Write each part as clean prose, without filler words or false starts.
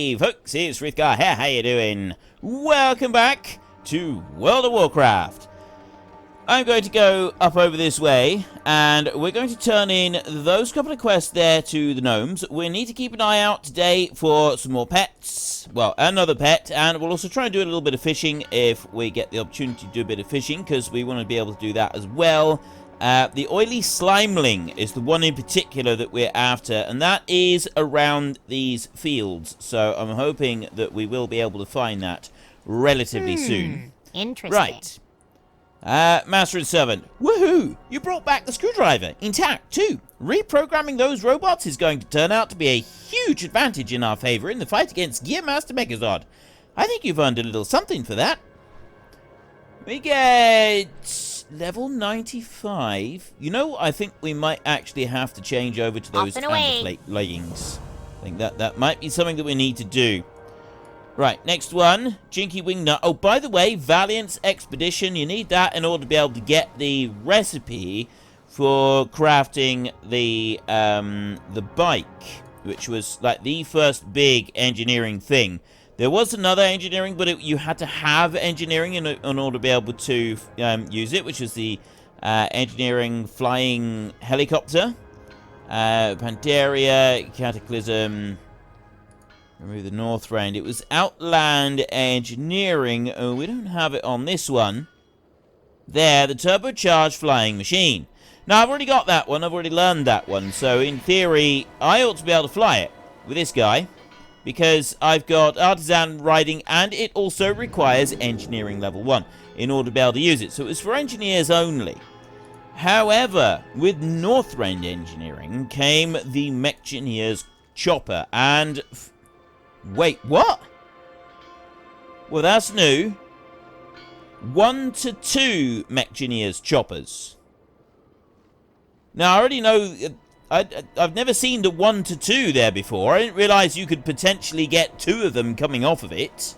Hey folks, it's Frith Guardians here, how you doing? Welcome back to World of Warcraft. I'm going to go up over this way, and we're going to turn in those couple of quests there to the gnomes. We need to keep an eye out today for some more pets. Well, another pet, and we'll also try and do a little bit of fishing if we get the opportunity to do a bit of fishing, because we want to be able to do that as well. The oily slimeling is the one in particular that we're after, and that is around these fields. So I'm hoping that we will be able to find that relatively soon. Interesting. Right. Master and Servant. Woohoo! You brought back the screwdriver, intact too. Reprogramming those robots is going to turn out to be a huge advantage in our favor in the fight against Gearmaster Megazord. I think you've earned a little something for that. We get level 95. You know, I think we might actually have to change over to those amber leggings. I think that might be something that we need to do. Right, next one, Jinky Wingnut. Oh, by the way, Valiant's Expedition, you need that in order to be able to get the recipe for crafting the bike, which was like the first big engineering thing. There was another engineering, but you had to have engineering in order to be able to use it, which is the engineering flying helicopter. Pandaria, Cataclysm... Remove the North Round. It was Outland Engineering. Oh, we don't have it on this one. There, the turbocharged flying machine. Now, I've already got that one. I've already learned that one. So, in theory, I ought to be able to fly it with this guy. Because I've got artisan riding, and it also requires engineering level 1 in order to be able to use it. So, it was for engineers only. However, with North Round Engineering came the Mechaniers Chopper. And... wait, what? Well, that's new. 1 to 2 Mechaniers choppers. Now, I already know... I've never seen the 1 to 2 there before. I didn't realise you could potentially get 2 of them coming off of it.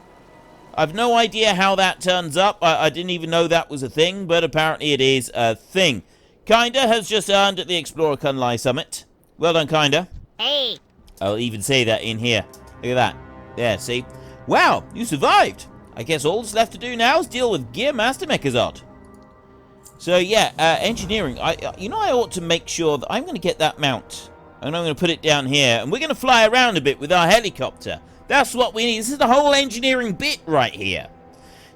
I've no idea how that turns up. I didn't even know that was a thing, but apparently it is a thing. Kinda has just earned at the Explorer Kunlai Summit. Well done, Kinda. Hey! I'll even say that in here. Look at that. There, see? Wow, you survived. I guess all that's left to do now is deal with Gearmaster Megazord. So, yeah, engineering. I ought to make sure that I'm going to get that mount. And I'm going to put it down here. And we're going to fly around a bit with our helicopter. That's what we need. This is the whole engineering bit right here.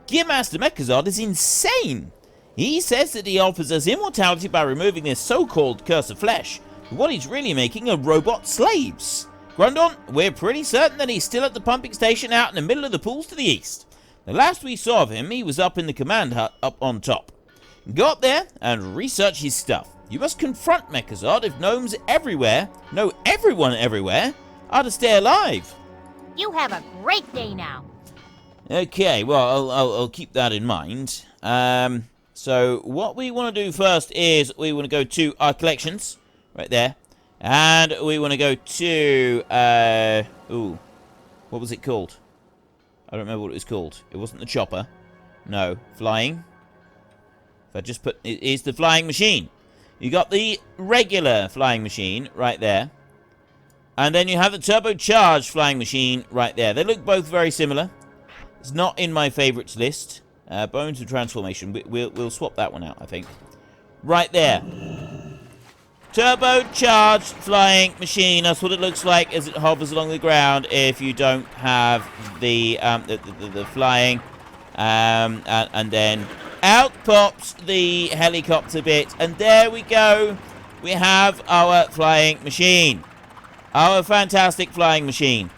Gearmaster Megazord is insane. He says that he offers us immortality by removing this so-called curse of flesh. But what he's really making are robot slaves. Grundorn, we're pretty certain that he's still at the pumping station out in the middle of the pools to the east. The last we saw of him, he was up in the command hut up on top. Go up there and research his stuff. You must confront Megazord if gnomes everywhere, no, everyone everywhere, are to stay alive. You have a great day now. Okay, well, I'll keep that in mind. So what we want to do first is we want to go to our collections, right there. And we want to go to, what was it called? I don't remember what it was called. It wasn't the chopper. No, flying. If I just put, it is the flying machine. You got the regular flying machine right there. And then you have the turbocharged flying machine right there. They look both very similar. It's not in my favorites list. Bones of Transformation. We'll swap that one out, I think. Right there. Turbocharged flying machine. That's what it looks like as it hovers along the ground if you don't have the flying. And then out pops the helicopter bit. And there we go. We have our flying machine. Our fantastic flying machine.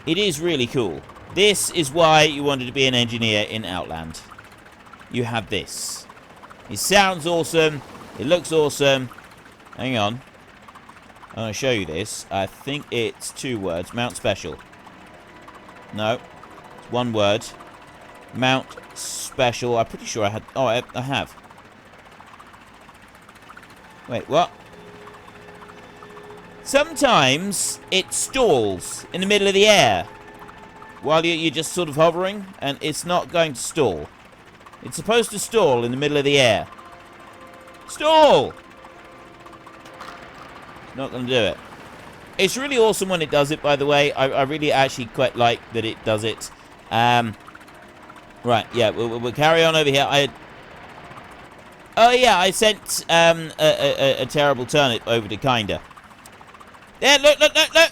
It is really cool. This is why you wanted to be an engineer in Outland. You have this. It sounds awesome. It looks awesome. Hang on. I'm going to show you this. I think it's 2 words. Mount Special. No. It's 1 word. Mount Special. I'm pretty sure I had... oh, I have. Wait, what? Sometimes it stalls in the middle of the air while you're just sort of hovering, and it's not going to stall. It's supposed to stall in the middle of the air. Stall! Not going to do it. It's really awesome when it does it, by the way. I really actually quite like that it does it. Right, yeah, we'll carry on over here. Oh, yeah, I sent a terrible turnip over to Kinda. There, look!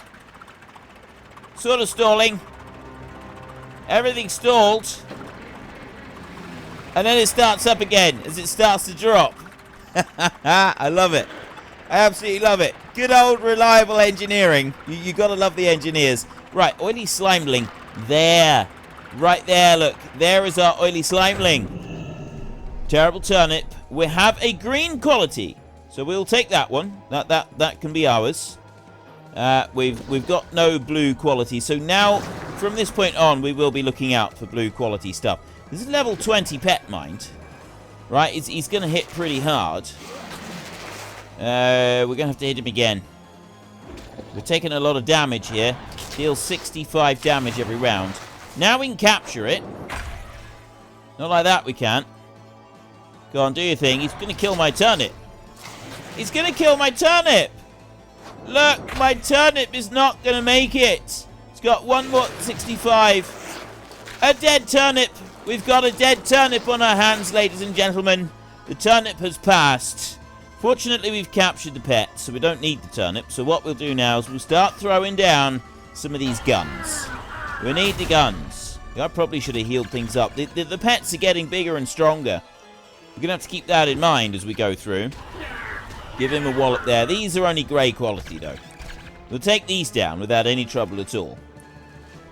Sort of stalling. Everything's stalled. And then it starts up again as it starts to drop. I love it. I absolutely love it. Good old reliable engineering. You gotta love the engineers. Right, oily slimeling. There. Right there, look. There is our oily slimeling. Terrible turnip. We have a green quality. So we'll take that one. That can be ours. We've got no blue quality. So now, from this point on, we will be looking out for blue quality stuff. This is level 20 pet, mind. Right, he's going to hit pretty hard. We're going to have to hit him again. We're taking a lot of damage here. Deals 65 damage every round. Now we can capture it. Not like that we can't. Go on, do your thing. He's going to kill my turnip. He's going to kill my turnip. Look, my turnip is not going to make it. It's got one more 65. A dead turnip. We've got a dead turnip on our hands, ladies and gentlemen. The turnip has passed. Fortunately, we've captured the pet, so we don't need the turnip. So what we'll do now is we'll start throwing down some of these guns. We need the guns. I probably should have healed things up. The pets are getting bigger and stronger. We're going to have to keep that in mind as we go through. Give him a wallop there. These are only grey quality, though. We'll take these down without any trouble at all.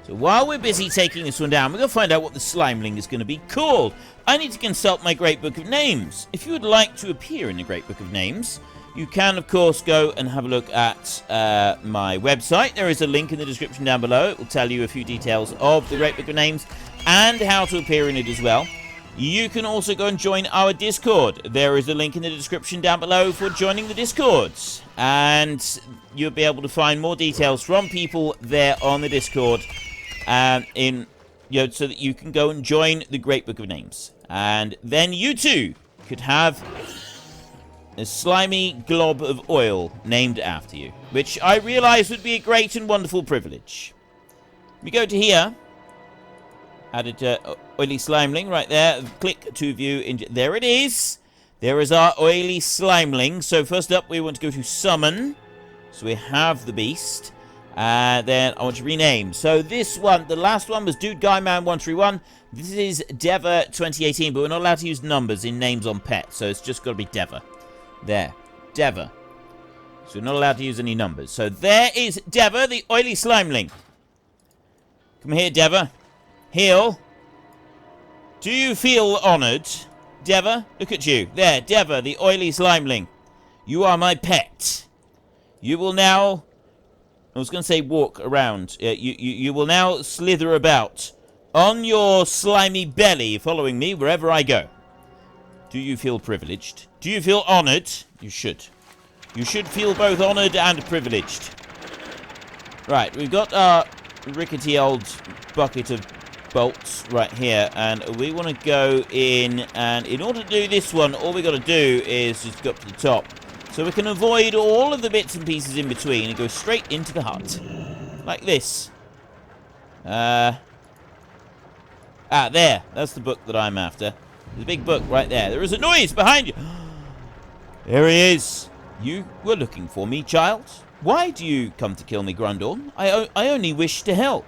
So while we're busy taking this one down, we're going to find out what the slimeling is going to be called. I need to consult my Great Book of Names. If you would like to appear in the Great Book of Names, you can, of course, go and have a look at my website. There is a link in the description down below. It will tell you a few details of the Great Book of Names and how to appear in it as well. You can also go and join our Discord. There is a link in the description down below for joining the Discords. And you'll be able to find more details from people there on the Discord so that you can go and join the Great Book of Names. And then you too could have a slimy glob of oil named after you, which I realize would be a great and wonderful privilege. We go to here. Added oily slimeling right there. Click to view. There it is. There is our oily slimeling. So first up, we want to go to summon. So we have the beast. Then I want to rename. So this one, the last one was Dude Guy Man 131. This is Deva 2018, but we're not allowed to use numbers in names on pets. So it's just got to be Deva. There. Deva. So we're not allowed to use any numbers. So there is Deva, the oily slimeling. Come here, Deva. Heal. Do you feel honored? Deva, look at you. There, Deva, the oily slimeling. You are my pet. You will now... I was going to say walk around. You will now slither about on your slimy belly, following me wherever I go. Do you feel privileged? Do you feel honored? You should. You should feel both honored and privileged. Right, we've got our rickety old bucket of bolts right here, and we want to go in, and in order to do this one, all we got to do is just go up to the top, so we can avoid all of the bits and pieces in between and go straight into the hut, like this. There, that's the book that I'm after. There's a big book right there. There is a noise behind you. There he is. You were looking for me, child. Why do you come to kill me, Grundorn? I only wish to help.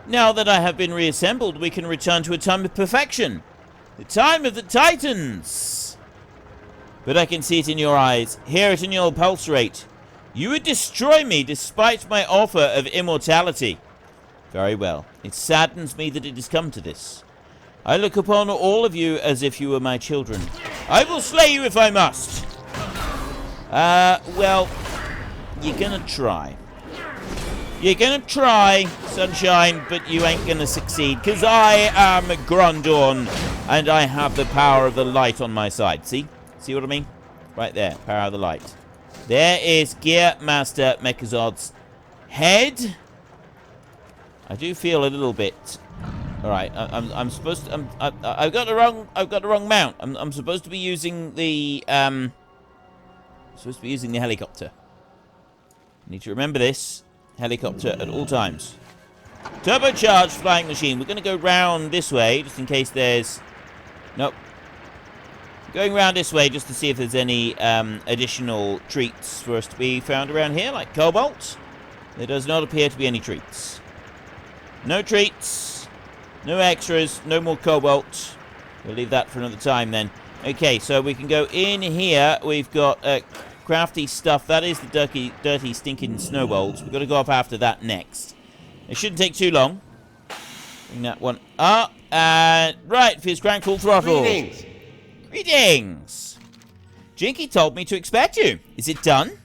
Now that I have been reassembled, we can return to a time of perfection. The time of the Titans. But I can see it in your eyes, hear it in your pulse rate. You would destroy me despite my offer of immortality. Very well. It saddens me that it has come to this. I look upon all of you as if you were my children. I will slay you if I must. Well, you're gonna try. You're gonna try, sunshine, but you ain't gonna succeed, because I am Grundorn, and I have the power of the light on my side. See? See what I mean? Right there, power of the light. There is Gear Master Mechazod's head. I do feel a little bit. All right, I'm supposed to. I've got the wrong mount. I'm supposed to be using the helicopter. Need to remember this. Helicopter at all times. Turbocharged flying machine. We're going to go round this way, just in case there's... Nope. Going round this way, just to see if there's any additional treats for us to be found around here, like cobalt. There does not appear to be any treats. No treats. No extras. No more cobalt. We'll leave that for another time, then. Okay, so we can go in here. We've got crafty stuff. That is the dirty, stinking snowballs. We've got to go up after that next. It shouldn't take too long. Bring that one up. And right, Fizz Crank full throttle. Greetings. Greetings. Jinky told me to expect you. Is it done?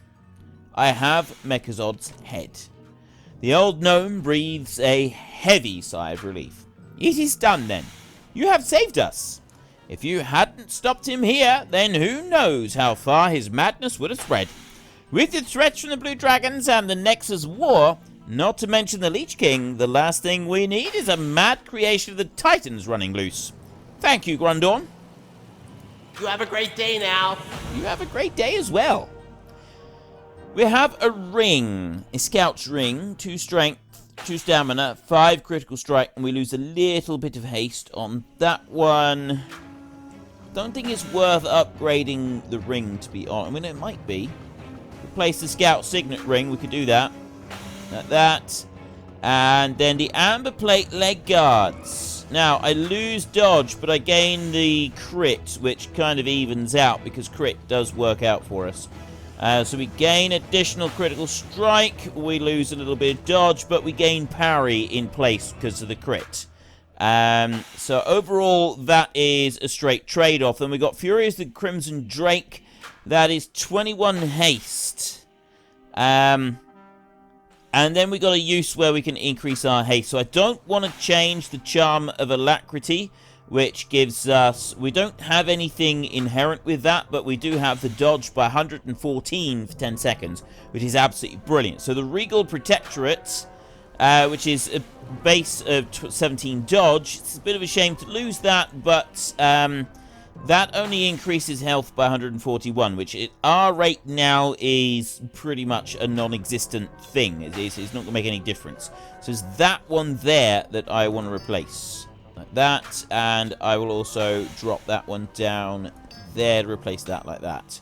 I have Mechazod's head. The old gnome breathes a heavy sigh of relief. It is done, then. You have saved us. If you hadn't stopped him here, then who knows how far his madness would have spread. With the threats from the Blue Dragons and the Nexus War, not to mention the Leech King, the last thing we need is a mad creation of the Titans running loose. Thank you, Grundorn. You have a great day now. You have a great day as well. We have a ring, a scout's ring, 2 strength, 2 stamina, 5 critical strike, and we lose a little bit of haste on that one. Don't think it's worth upgrading the ring, to be honest. I mean, it might be. Replace the scout signet ring, we could do that. Like that. And then the amber plate leg guards. Now, I lose dodge, but I gain the crit, which kind of evens out, because crit does work out for us. So we gain additional critical strike, we lose a little bit of dodge, but we gain parry in place because of the crit. So overall, that is a straight trade-off. Then we got Furious the Crimson Drake, that is 21 haste. And then we got a use where we can increase our haste. So I don't want to change the Charm of Alacrity, which gives us... We don't have anything inherent with that, but we do have the dodge by 114 for 10 seconds, which is absolutely brilliant. So the Regal Protectorate, which is a base of 17 dodge, it's a bit of a shame to lose that, but that only increases health by 141, which at our rate now is pretty much a non-existent thing. It's not going to make any difference. So it's that one there that I want to replace. Like that, and I will also drop that one down there to replace that like that.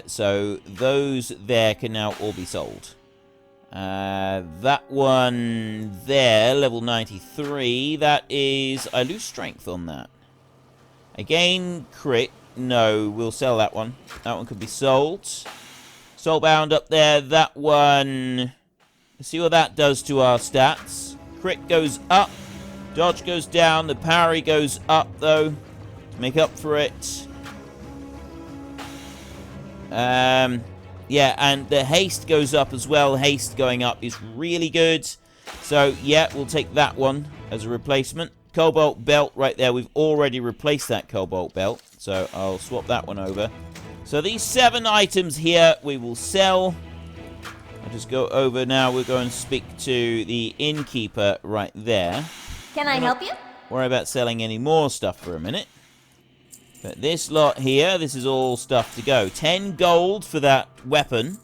So those there can now all be sold. That one there, level 93, that is... I lose strength on that. Again, crit. No, we'll sell that one. That one could be sold. Soulbound up there. That one... Let's see what that does to our stats. Crit goes up. Dodge goes down. The parry goes up, though. To make up for it. Yeah, and the haste goes up as well. Haste going up is really good. So, yeah, we'll take that one as a replacement. Cobalt belt right there. We've already replaced that cobalt belt. So, I'll swap that one over. So, these 7 items here we will sell. I'll just go over now. We're going to speak to the innkeeper right there. Can I help you? Worry about selling any more stuff for a minute. But this lot here, this is all stuff to go. 10 gold for that weapon.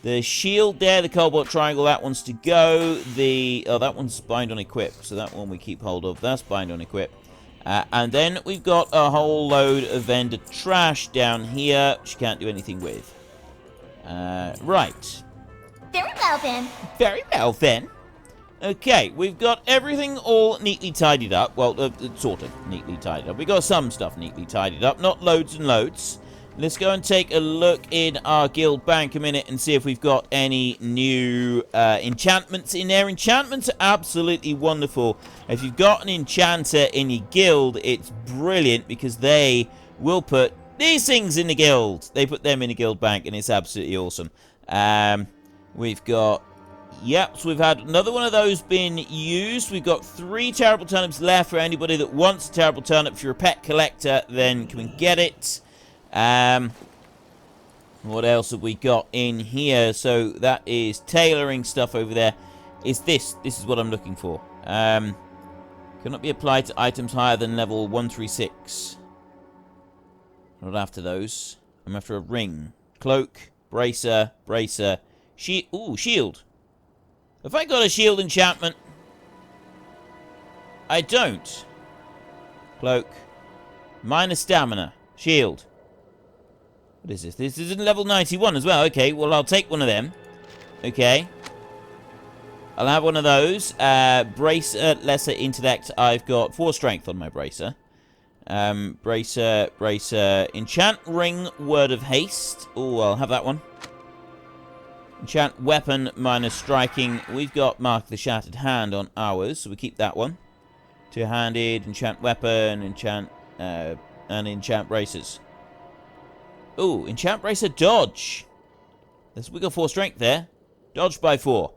The shield there, the cobalt triangle, that one's to go. Oh, that one's bind on equip, so that one we keep hold of. That's bind on equip. And then we've got a whole load of vendor trash down here, which you can't do anything with. Right. Very well, then. Very well, then. Okay, we've got everything all neatly tidied up. Well, sort of neatly tidied up. We've got some stuff neatly tidied up, not loads and loads. Let's go and take a look in our guild bank a minute and see if we've got any new enchantments in there. Enchantments are absolutely wonderful. If you've got an enchanter in your guild, it's brilliant because they will put these things in the guild. They put them in the guild bank and it's absolutely awesome. We've got... Yep, so we've had another one of those being used. We've got 3 terrible turnips left for anybody that wants a terrible turnip. If you're a pet collector, then come and get it. What else have we got in here? So that is tailoring stuff over there. Is this? This is what I'm looking for. Cannot be applied to items higher than level 136. Not after those. I'm after a ring. Cloak, bracer, bracer, Ooh, shield. Have I got a shield enchantment? I don't. Cloak. Minus stamina. Shield. What is this? This isn't level 91 as well. Okay, well, I'll take one of them. Okay. I'll have one of those. Bracer, lesser intellect. I've got 4 strength on my bracer. Bracer. Enchant ring, word of haste. Oh, I'll have that one. Enchant weapon, minus striking. We've got mark the shattered hand on ours, so we keep that one. Two-handed, enchant weapon, enchant, and enchant bracers. Ooh, enchant bracer, dodge. We got 4 strength there. Dodge by 4.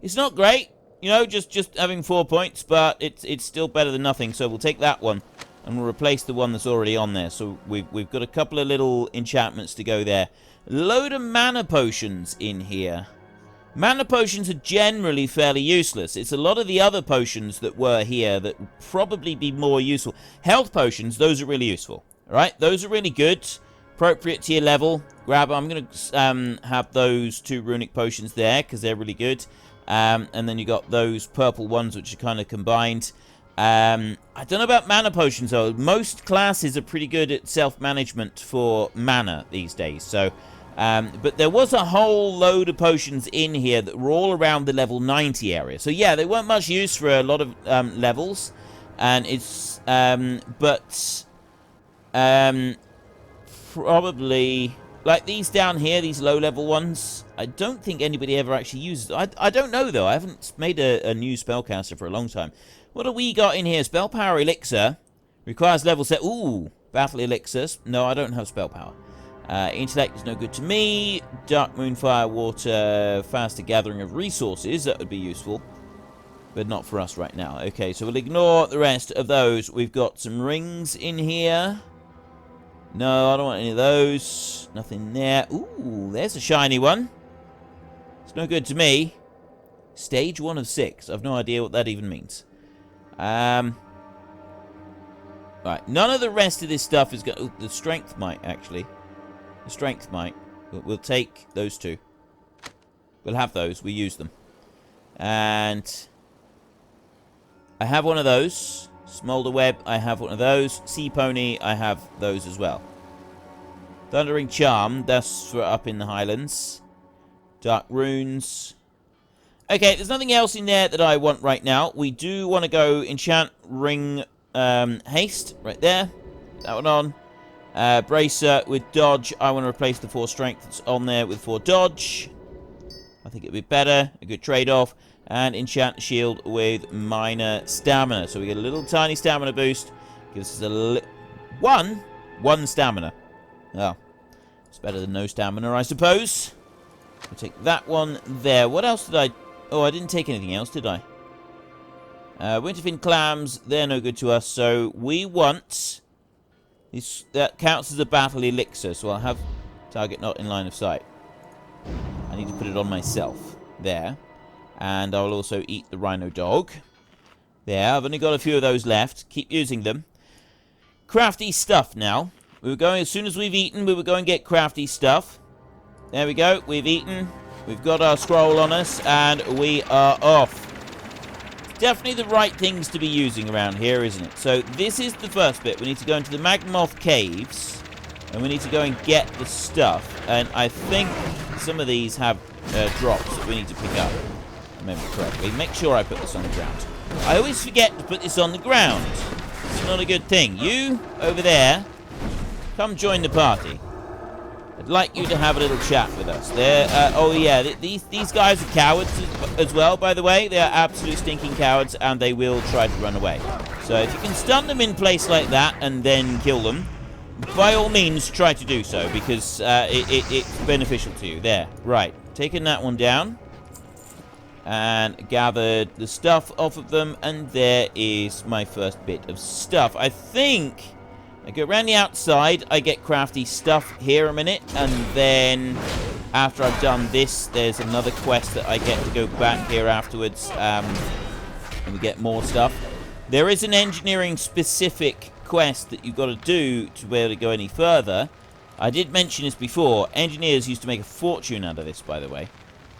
It's not great, you know, just having 4 points, but it's still better than nothing. So we'll take that one, and we'll replace the one that's already on there. So we've got a couple of little enchantments to go there. Load of mana potions in here. Mana potions are generally fairly useless. It's a lot of the other potions that were here that would probably be more useful. Health potions, those are really useful. All right, those are really good. Appropriate to your level. Grab. I'm going to have those 2 runic potions there because they're really good. And then you got those purple ones which are kind of combined. I don't know about mana potions though. Most classes are pretty good at self-management for mana these days. So, but there was a whole load of potions in here that were all around the level 90 area. So yeah, they weren't much use for a lot of levels. And it's, probably, like these down here, these low-level ones, I don't think anybody ever actually uses. I don't know, though. I haven't made a new spellcaster for a long time. What have we got in here? Spell power elixir. Requires level set. Ooh, battle elixirs. No, I don't have spell power. Intellect is no good to me. Dark moon, fire, water, faster gathering of resources. That would be useful. But not for us right now. Okay, so we'll ignore the rest of those. We've got some rings in here. No, I don't want any of those. Nothing there. Ooh, there's a shiny one. It's no good to me. Stage 1 of 6. I've no idea what that even means. Right, none of the rest of this stuff is going. The strength might, actually. The strength might. We'll take those 2. We'll have those. We use them. And I have one of those. Smolder Web, I have one of those. Sea Pony, I have those as well. Thundering Charm, that's for up in the Highlands. Dark Runes. Okay, there's nothing else in there that I want right now. We do want to go Enchant Ring Haste, right there. That one on. Bracer with Dodge. I want to replace the 4 Strength that's on there with 4 Dodge. I think it'd be better. A good trade-off. And enchant shield with minor stamina. So we get a little tiny stamina boost. Gives us a one stamina. Oh, it's better than no stamina, I suppose. We'll take that one there. What else did I... Oh, I didn't take anything else, did I? Winterfin clams, they're no good to us. So we want... that counts as a battle elixir. So I'll have target not in line of sight. I need to put it on myself. There. And I'll also eat the rhino dog. There, I've only got a few of those left. Keep using them. Crafty stuff now. We were going, as soon as we've eaten, we were going to get crafty stuff. There we go, we've eaten. We've got our scroll on us, and we are off. Definitely the right things to be using around here, isn't it? So this is the first bit. We need to go into the Magmoth Caves, and we need to go and get the stuff. And I think some of these have drops that we need to pick up. Remember correctly. Make sure I put this on the ground. I always forget to put this on the ground. It's not a good thing. You, over there, come join the party. I'd like you to have a little chat with us. Oh yeah, these guys are cowards as well, by the way. They are absolute stinking cowards, and they will try to run away. So if you can stun them in place like that and then kill them, by all means try to do so, because it's beneficial to you. There, right. Taking that one down. And gathered the stuff off of them, and there is my first bit of stuff. I think I go around the outside, I get crafty stuff here a minute, and then after I've done this, there's another quest that I get to go back here afterwards, and we get more stuff. There is an engineering-specific quest that you've got to do to be able to go any further. I did mention this before. Engineers used to make a fortune out of this, by the way.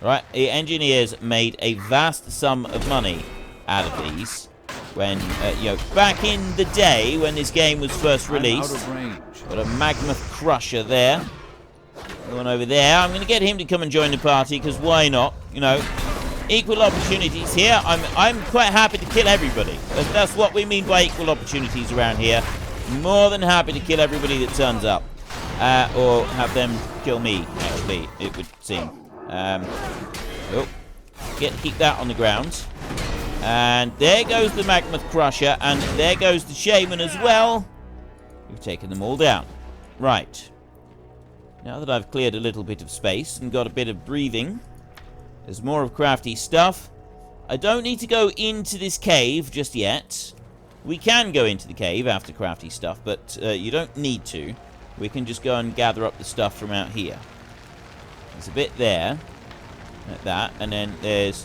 Right, the engineers made a vast sum of money out of these when, you know, back in the day when this game was first released. Got a magma crusher there. One over there. I'm going to get him to come and join the party, because why not? You know, equal opportunities here. I'm quite happy to kill everybody. That's what we mean by equal opportunities around here. More than happy to kill everybody that turns up. Or have them kill me, actually, it would seem. Keep that on the ground. And there goes the magma crusher, and there goes the shaman as well. We've taken them all down. Right. Now that I've cleared a little bit of space and got a bit of breathing, there's more of crafty stuff. I don't need to go into this cave just yet. We can go into the cave after crafty stuff, but you don't need to. We can just go and gather up the stuff from out here. There's a bit there, like that, and then there's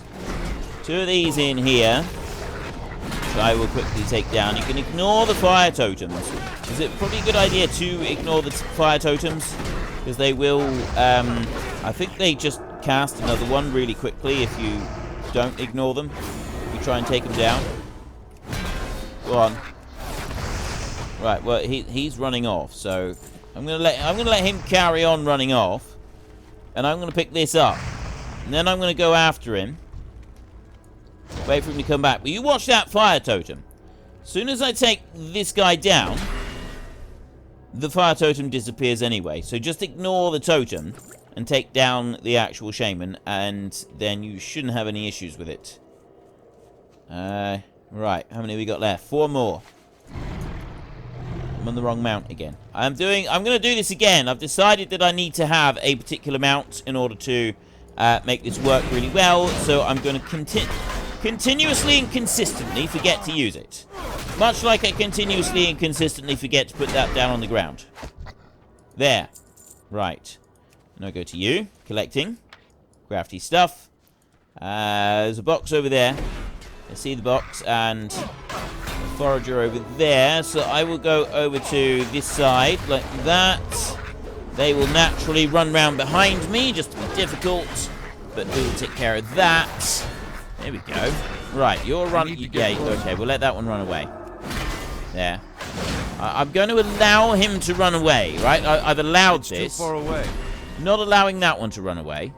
2 of these in here, which I will quickly take down. You can ignore the fire totems. Is it probably a good idea to ignore the fire totems? Because they will, I think they just cast another one really quickly if you don't ignore them. If you try and take them down. Go on. Right, well, he's running off, so I'm gonna let him carry on running off. And I'm gonna pick this up. And then I'm gonna go after him. Wait for him to come back. But you watch that fire totem. As soon as I take this guy down, the fire totem disappears anyway. So just ignore the totem and take down the actual shaman, and then you shouldn't have any issues with it. Right, how many have we got left? 4 more. I'm on the wrong mount again. I'm going to do this again. I've decided that I need to have a particular mount in order to make this work really well. So I'm going to continuously and consistently forget to use it. Much like I continuously and consistently forget to put that down on the ground. There. Right. Now go to you. Collecting. Crafty stuff. There's a box over there. I see the box, and a forager over there. So I will go over to this side, like that. They will naturally run round behind me, just to be difficult. But we will take care of that. There we go. Right, you're running. Yeah, okay, we'll let that one run away. There. I'm going to allow him to run away, right? I've allowed this. Too far away. Not allowing that one to run away.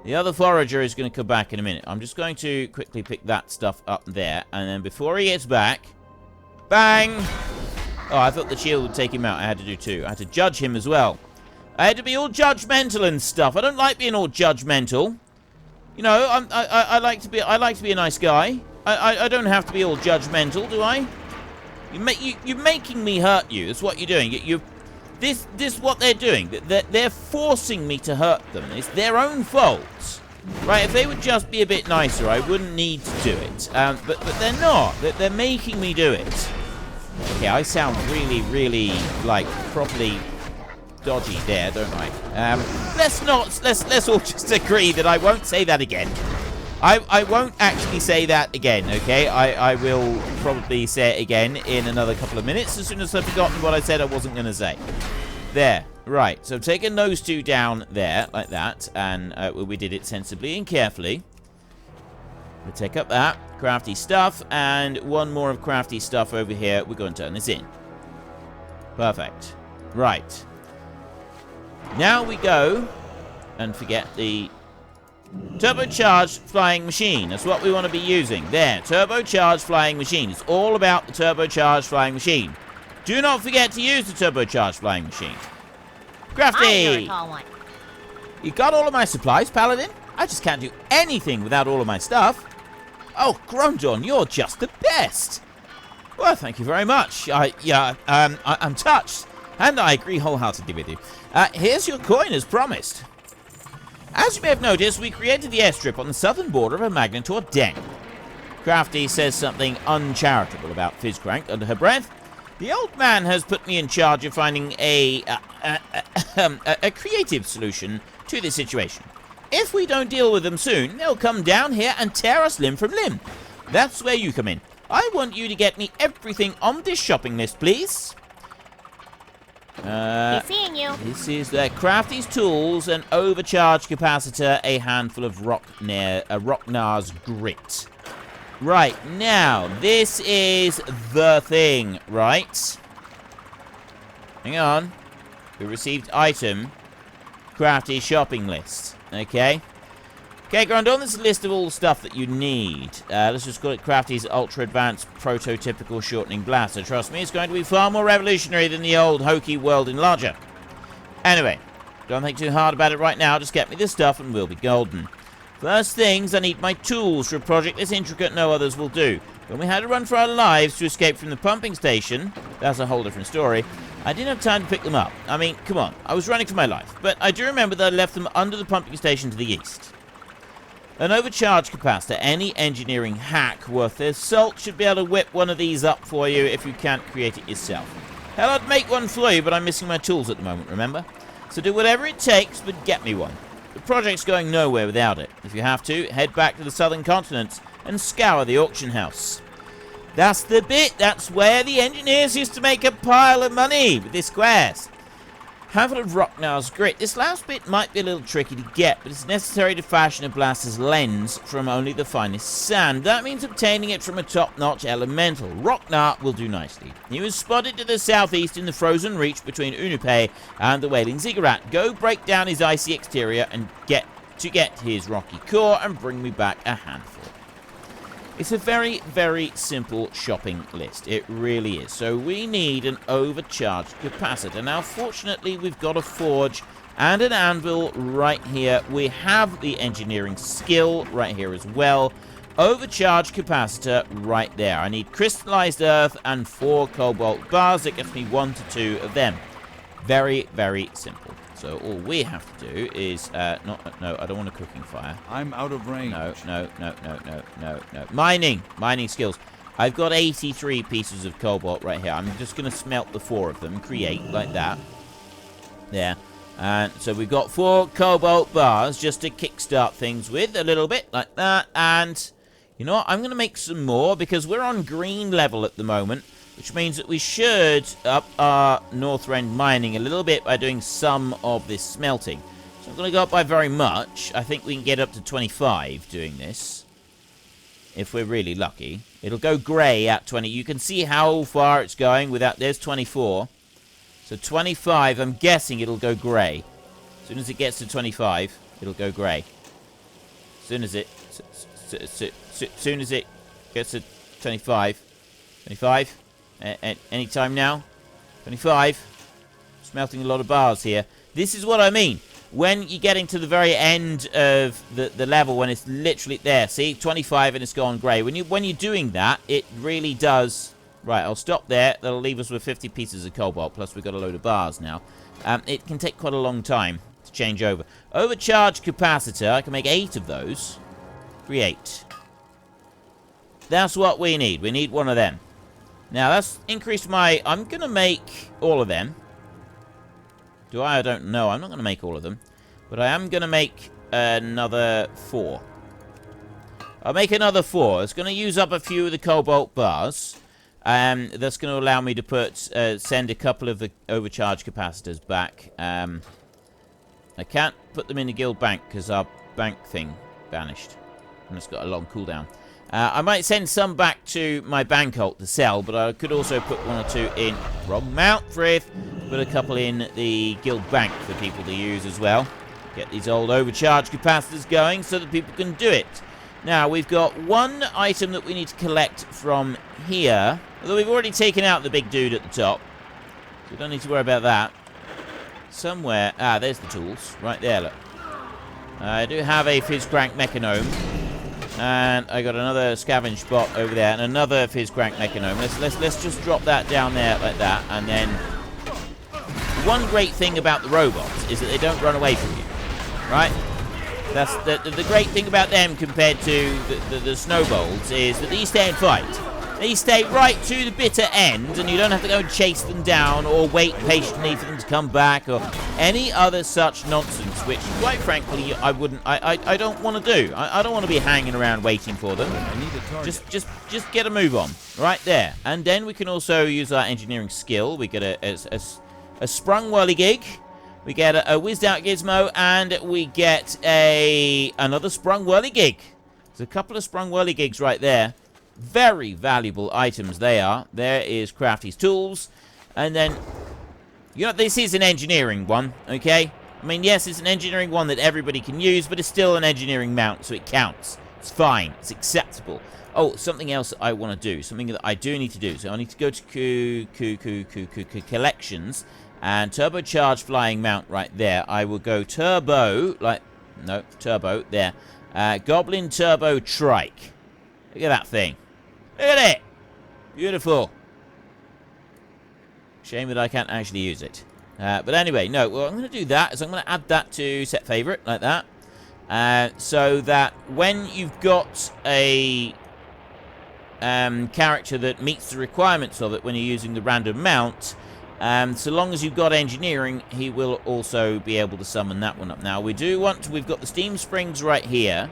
The other forager is going to come back in a minute. I'm just going to quickly pick that stuff up there. And then before he gets back... Bang! Oh, I thought the shield would take him out. I had to do 2. I had to judge him as well. I had to be all judgmental and stuff. I don't like being all judgmental. You know, I like to be a nice guy. I don't have to be all judgmental, do I? You're making me hurt you. That's what you're doing. This is what they're doing. They're forcing me to hurt them. It's their own fault. Right, if they would just be a bit nicer, I wouldn't need to do it. But they're not. They're making me do it. Okay, I sound really, really, like, properly dodgy there, don't I? Let's all just agree that I won't say that again. I won't actually say that again, okay? I will probably say it again in another couple of minutes as soon as I've forgotten what I said I wasn't going to say. There. Right. So taking those 2 down there, like that, and we did it sensibly and carefully. We'll take up that. Crafty stuff, and 1 more of crafty stuff over here. We're going to turn this in. Perfect. Right. Now we go and forget the turbocharged flying machine. That's what we want to be using. There, turbocharged flying machine. It's all about the turbocharged flying machine. Do not forget to use the turbocharged flying machine. Crafty! You got all of my supplies, Paladin? I just can't do anything without all of my stuff. Oh, Grundorn, you're just the best. Well, thank you very much. I'm touched, and I agree wholeheartedly with you. Here's your coin as promised. As you may have noticed, we created the airstrip on the southern border of a magnataur den. Crafty says something uncharitable about Fizzcrank under her breath. The old man has put me in charge of finding a creative solution to this situation. If we don't deal with them soon, they'll come down here and tear us limb from limb. That's where you come in. I want you to get me everything on this shopping list, please. He's seeing you. This is their crafty's tools, an overcharge capacitor, a handful of Rocknar's grit. Right, now, this is the thing, right? Hang on. We received item. Crafty shopping list. Okay. Okay, Grundorn, this is a list of all the stuff that you need. Let's just call it Crafty's ultra-advanced prototypical shortening blaster. Trust me, it's going to be far more revolutionary than the old hokey world enlarger. Anyway, don't think too hard about it right now. Just get me this stuff and we'll be golden. First things, I need my tools for a project this intricate no others will do. When we had to run for our lives to escape from the pumping station, that's a whole different story, I didn't have time to pick them up. I mean, come on, I was running for my life. But I do remember that I left them under the pumping station to the east. An overcharge capacitor, any engineering hack worth their salt should be able to whip one of these up for you if you can't create it yourself. Hell, I'd make one for you, but I'm missing my tools at the moment, remember? So do whatever it takes, but get me one. The project's going nowhere without it. If you have to, head back to the southern continent and scour the auction house. That's the bit. That's where the engineers used to make a pile of money with this quest. Handful of Rocknar's grit. This last bit might be a little tricky to get, but it's necessary to fashion a blaster's lens from only the finest sand. That means obtaining it from a top-notch elemental. Rocknar will do nicely. He was spotted to the southeast in the frozen reach between Unupe and the Wailing Ziggurat. Go break down his icy exterior and get his rocky core and bring me back a handful. It's a very, very simple shopping list. It really is. So we need an overcharged capacitor. Now, fortunately, we've got a forge and an anvil right here. We have the engineering skill right here as well. Overcharged capacitor right there. I need crystallized earth and 4 cobalt bars. That gets me 1 to 2 of them. Very, very simple. So all we have to do is, no, I don't want a cooking fire. I'm out of range. No. Mining skills. I've got 83 pieces of cobalt right here. I'm just going to smelt the 4 of them, create like that. There. And so we've got 4 cobalt bars just to kickstart things with a little bit like that. And you know what? I'm going to make some more because we're on green level at the moment. Which means that we should up our north end mining a little bit by doing some of this smelting. So I'm going to go up by very much. I think we can get up to 25 doing this. If we're really lucky. It'll go grey at 20. You can see how far it's going without... There's 24. So 25, I'm guessing it'll go grey. As soon as it gets to 25, it'll go grey. As soon as it gets to 25. 25. Any time now. 25. Smelting a lot of bars here. This is what I mean. When you're getting to the very end of the level, when it's literally there. See? 25 and it's gone grey. When you're doing that, it really does... Right, I'll stop there. That'll leave us with 50 pieces of cobalt. Plus we've got a load of bars now. It can take quite a long time to change over. Overcharge capacitor. I can make 8 of those. Create. That's what we need. We need one of them. Now, that's increased my... I'm going to make all of them. Do I? I don't know. I'm not going to make all of them. But I am going to make another 4. I'll make another 4. It's going to use up a few of the cobalt bars. That's going to allow me to put... send a couple of the overcharge capacitors back. I can't put them in the guild bank because our bank thing vanished. And it's got a long cooldown. I might send some back to my bank alt to sell, but I could also put 1 or 2 in... Wrong mount, Frith. Put a couple in the guild bank for people to use as well. Get these old overcharge capacitors going so that people can do it. Now, we've got one item that we need to collect from here. Although we've already taken out the big dude at the top. So we don't need to worry about that. Somewhere... Ah, there's the tools. Right there, look. I do have a Fizz Crank Mechanome. And I got another scavenge bot over there, and another Fizz Crank Mechanome. Let's just drop that down there like that, and then one great thing about the robots is that they don't run away from you, right? That's the great thing about them compared to the snowballs is that these stay and fight. They stay right to the bitter end, and you don't have to go and chase them down or wait patiently for them to come back or any other such nonsense, which, quite frankly, I don't want to do. I don't want to be hanging around waiting for them. I need a target. Just get a move on right there, and then we can also use our engineering skill. We get a a sprung whirligig. We get a whizzed out gizmo, and we get another sprung whirligig. There's a couple of sprung whirligigs right there. Very valuable items they are. There is Crafty's tools. And then, you know, this is an engineering one, okay? I mean, yes, it's an engineering one that everybody can use, but it's still an engineering mount, so it counts. It's fine. It's acceptable. Oh, something else I want to do. Something that I do need to do. So I need to go to collections. And turbocharged flying mount right there. I will go turbo, turbo, there. Goblin turbo trike. Look at that thing. Look at it. Beautiful. Shame that I can't actually use it. But anyway, no, what I'm going to do that is I'm going to add that to set favorite, like that. So that when you've got a character that meets the requirements of it when you're using the random mount, so long as you've got engineering, he will also be able to summon that one up. Now, we've got the steam springs right here.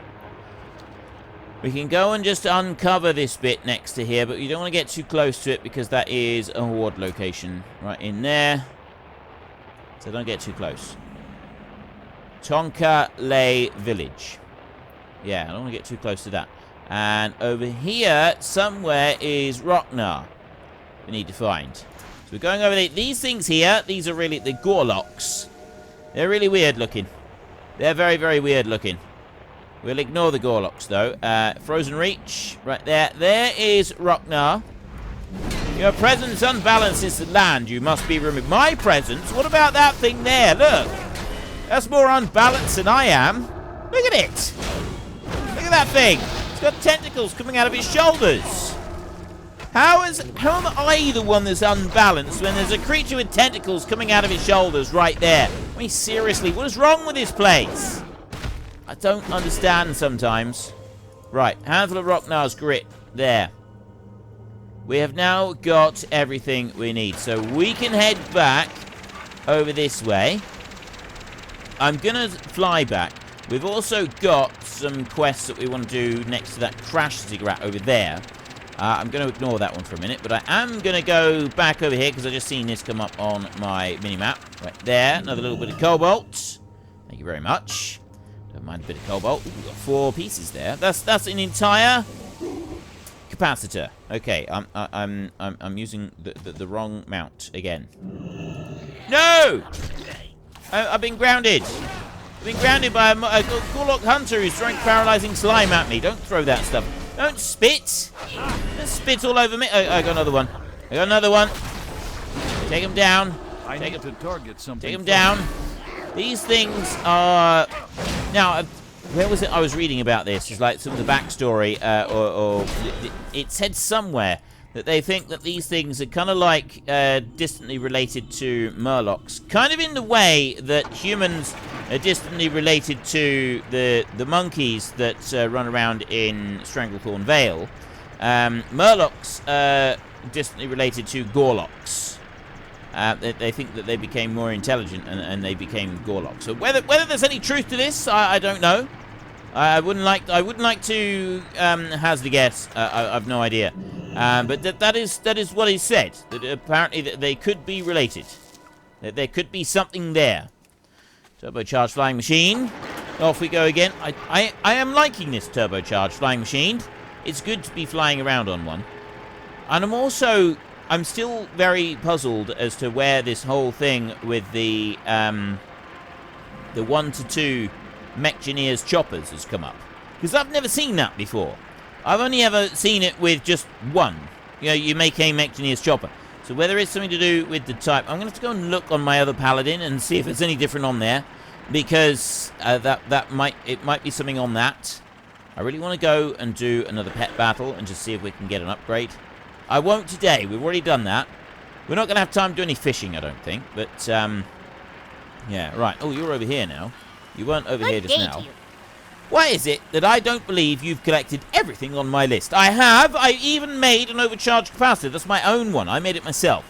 We can go and just uncover this bit next to here, but you don't want to get too close to it because that is a horde location right in there. So don't get too close. Tonka Lay Village. Yeah, I don't want to get too close to that. And over here, somewhere, is Rocknar. We need to find. So we're going over these things here. These are really the Gorloks. They're really weird looking. They're very, very weird looking. We'll ignore the Gorloks, though. Frozen Reach, right there. There is Rocknar. Your presence unbalances the land. You must be removed. My presence? What about that thing there? Look. That's more unbalanced than I am. Look at it. Look at that thing. It's got tentacles coming out of its shoulders. How am I the one that's unbalanced when there's a creature with tentacles coming out of its shoulders right there? I mean, seriously, what is wrong with this place? I don't understand sometimes. Right, handful of Rocknar's grit. There. We have now got everything we need. So we can head back over this way. I'm going to fly back. We've also got some quests that we want to do next to that crash ziggurat over there. I'm going to ignore that one for a minute, but I am going to go back over here because I just seen this come up on my mini-map. Right there, another little bit of cobalt. Thank you very much. Don't mind a bit of cobalt. Ooh, we've got 4 pieces there. That's an entire capacitor. Okay, I'm using the wrong mount again. No! I've been grounded. I've been grounded by a Gorlok hunter who's throwing paralyzing slime at me. Don't throw that stuff. Don't spit. Don't spit all over me. I got another one. I got another one. Take him down. Take him down. These things are... Now, where was it I was reading about this? It's like some of the backstory, or it said somewhere that they think that these things are kind of like distantly related to murlocs. Kind of in the way that humans are distantly related to the monkeys that run around in Stranglethorn Vale. Murlocs are distantly related to Gorloks. They think that they became more intelligent and they became Gorloks. So whether there's any truth to this, I don't know. I wouldn't like to hazard a guess. I've no idea. But that is what he said. That apparently that they could be related. That there could be something there. Turbocharged flying machine. Off we go again. I am liking this turbocharged flying machine. It's good to be flying around on one. And I'm still very puzzled as to where this whole thing with the 1 to 2 Mechgineers choppers has come up. Because I've never seen that before. I've only ever seen it with just one. You know, you make a Mechgineers chopper. So whether it's something to do with the type... I'm going to have to go and look on my other paladin and see if it's any different on there. Because it might be something on that. I really want to go and do another pet battle and just see if we can get an upgrade. I won't today. We've already done that. We're not going to have time to do any fishing, I don't think. But, yeah, right. Oh, you're over here now. You weren't over here just now. Why is it that I don't believe you've collected everything on my list? I have. I even made an overcharged capacitor. That's my own one. I made it myself.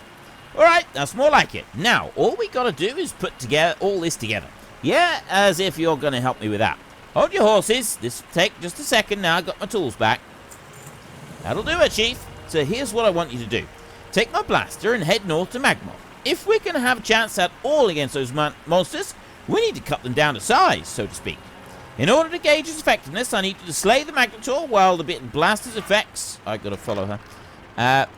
All right, that's more like it. Now, all we got to do is put together all this together. Yeah, as if you're going to help me with that. Hold your horses. This will take just a second now. I've got my tools back. That'll do it, Chief. So here's what I want you to do. Take my blaster and head north to Magmar. if we're going to have a chance at all against those monsters, we need to cut them down to size, so to speak. In order to gauge its effectiveness, I need to slay the magnataur while the bit blaster's effects... I gotta follow her.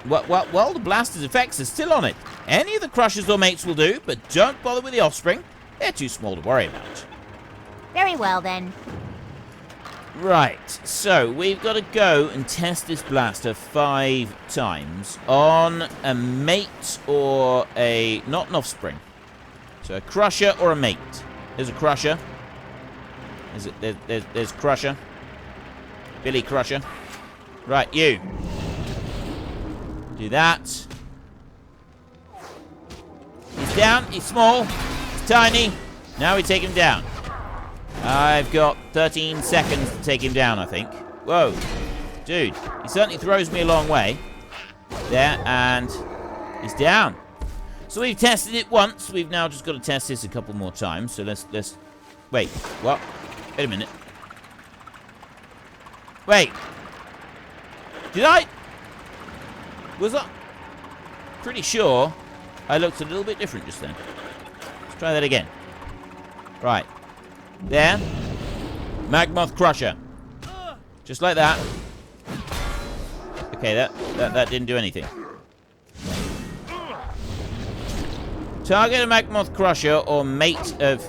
While the blaster's effects are still on it. Any of the crushers or mates will do, but don't bother with the offspring. They're too small to worry about. Very well, then. Right, so we've got to go and test this blaster 5 times on a mate or a... not an offspring. So a crusher or a mate. There's a crusher. There's Crusher. Billy Crusher. Right, you. Do that. He's down. He's small. He's tiny. Now we take him down. I've got 13 seconds to take him down, I think. Whoa. Dude, he certainly throws me a long way. There, and he's down. So we've tested it once. We've now just got to test this a couple more times. So let's... Wait, what? Wait a minute. Wait. Did I... Was I... Pretty sure I looked a little bit different just then. Let's try that again. Right. There. Magmoth Crusher. Just like that. Okay, that didn't do anything. Target a Magmoth Crusher or mate of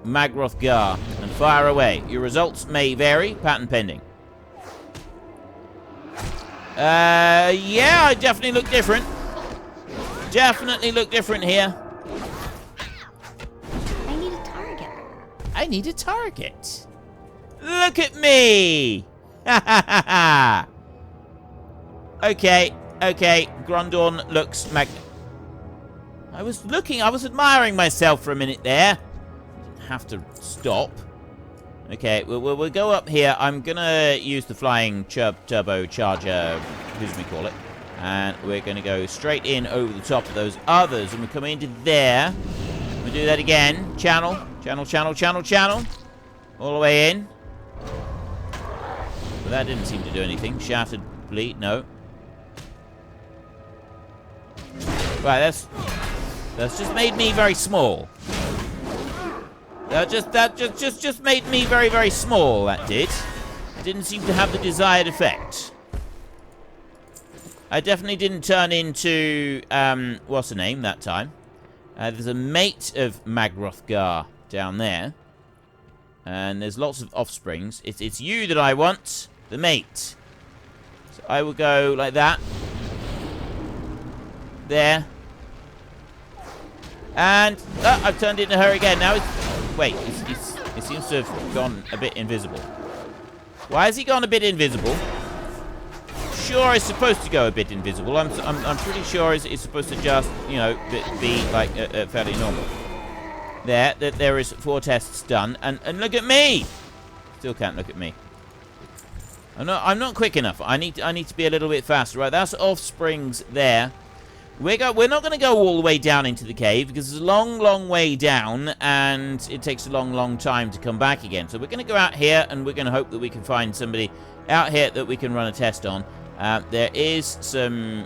Magrothgar and fire away. Your results may vary. Pattern pending. Yeah, I definitely look different. Definitely look different here. I need a target. I need a target. Look at me! Ha ha ha ha! Okay, okay. Grundorn looks I was admiring myself for a minute there. Didn't have to stop. Okay, we'll go up here. I'm gonna use the flying turbo charger, who's we call it. And we're gonna go straight in over the top of those others. And we're coming into there. We'll do that again. Channel. All the way in. But that didn't seem to do anything. Shattered bleed, no. Right, that's just made me very small. That just made me very, very small, that did. It didn't seem to have the desired effect. I definitely didn't turn into, what's her name that time? There's a mate of Magrothgar down there. And there's lots of offsprings. It's you that I want, the mate. So I will go like that. There. And I've turned into her again. Now wait, it seems to have gone a bit invisible. Why has he gone a bit invisible? Sure, it's supposed to go a bit invisible. I'm pretty sure it's supposed to just, you know, be like fairly normal. There is 4 tests done, and look at me. Still can't look at me. I'm not quick enough. I need to be a little bit faster. Right, that's offsprings there. We're not going to go all the way down into the cave because it's a long, long way down and it takes a long, long time to come back again. So we're going to go out here and we're going to hope that we can find somebody out here that we can run a test on. There is some...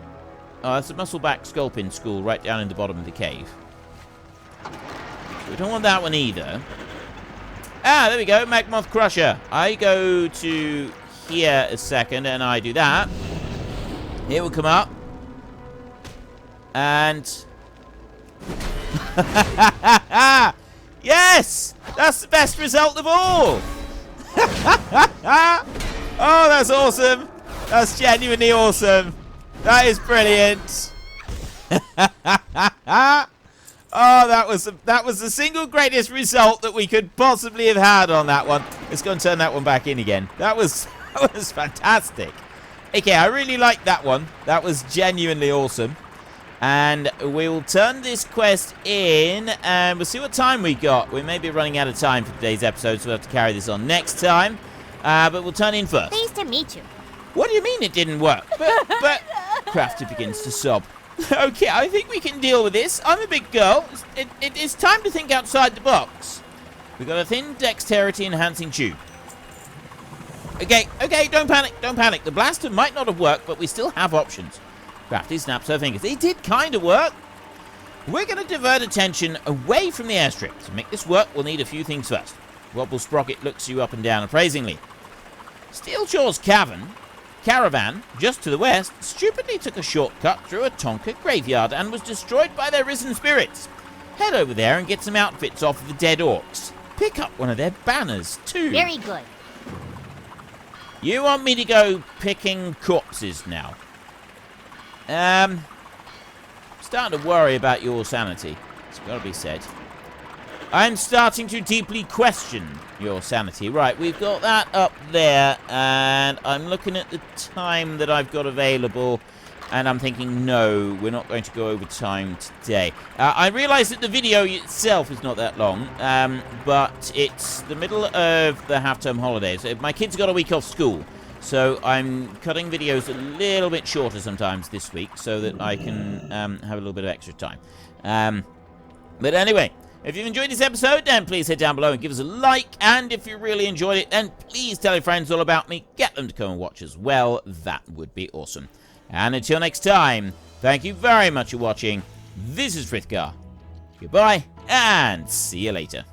Oh, that's a muscleback sculpin school right down in the bottom of the cave. We don't want that one either. Ah, there we go. Magmoth Crusher. I go to here a second and I do that. Here will come up. And... Yes! That's the best result of all! Oh, that's awesome! That's genuinely awesome! That is brilliant! Oh, that was the single greatest result that we could possibly have had on that one. Let's go and turn that one back in again. That was fantastic. Okay, I really liked that one. That was genuinely awesome. And we will turn this quest in, and we'll see what time we got. We may be running out of time for today's episode, so we'll have to carry this on next time. But we'll turn in first. Pleased to meet you. What do you mean it didn't work? But Crafty begins to sob. Okay, I think we can deal with this. I'm a big girl. It's time to think outside the box. We've got a thin dexterity enhancing tube. Okay, don't panic. The blaster might not have worked, but we still have options. Crafty snaps her fingers. It did kind of work. We're going to divert attention away from the airstrip. To make this work, we'll need a few things first. Wobble Sprocket looks you up and down appraisingly. Steelshaw's caravan, just to the west, stupidly took a shortcut through a Tonka graveyard and was destroyed by their risen spirits. Head over there and get some outfits off of the dead orcs. Pick up one of their banners, too. Very good. You want me to go picking corpses now? Starting to worry about your sanity. It's got to be said. I'm starting to deeply question your sanity. Right, we've got that up there, and I'm looking at the time that I've got available, and I'm thinking, no, we're not going to go over time today. I realise that the video itself is not that long, but it's the middle of the half-term holidays. My kids got a week off school, so I'm cutting videos a little bit shorter sometimes this week so that I can have a little bit of extra time. But anyway, if you've enjoyed this episode, then please head down below and give us a like. And if you really enjoyed it, then please tell your friends all about me. Get them to come and watch as well. That would be awesome. And until next time, thank you very much for watching. This is Frith Guardians. Goodbye, and see you later.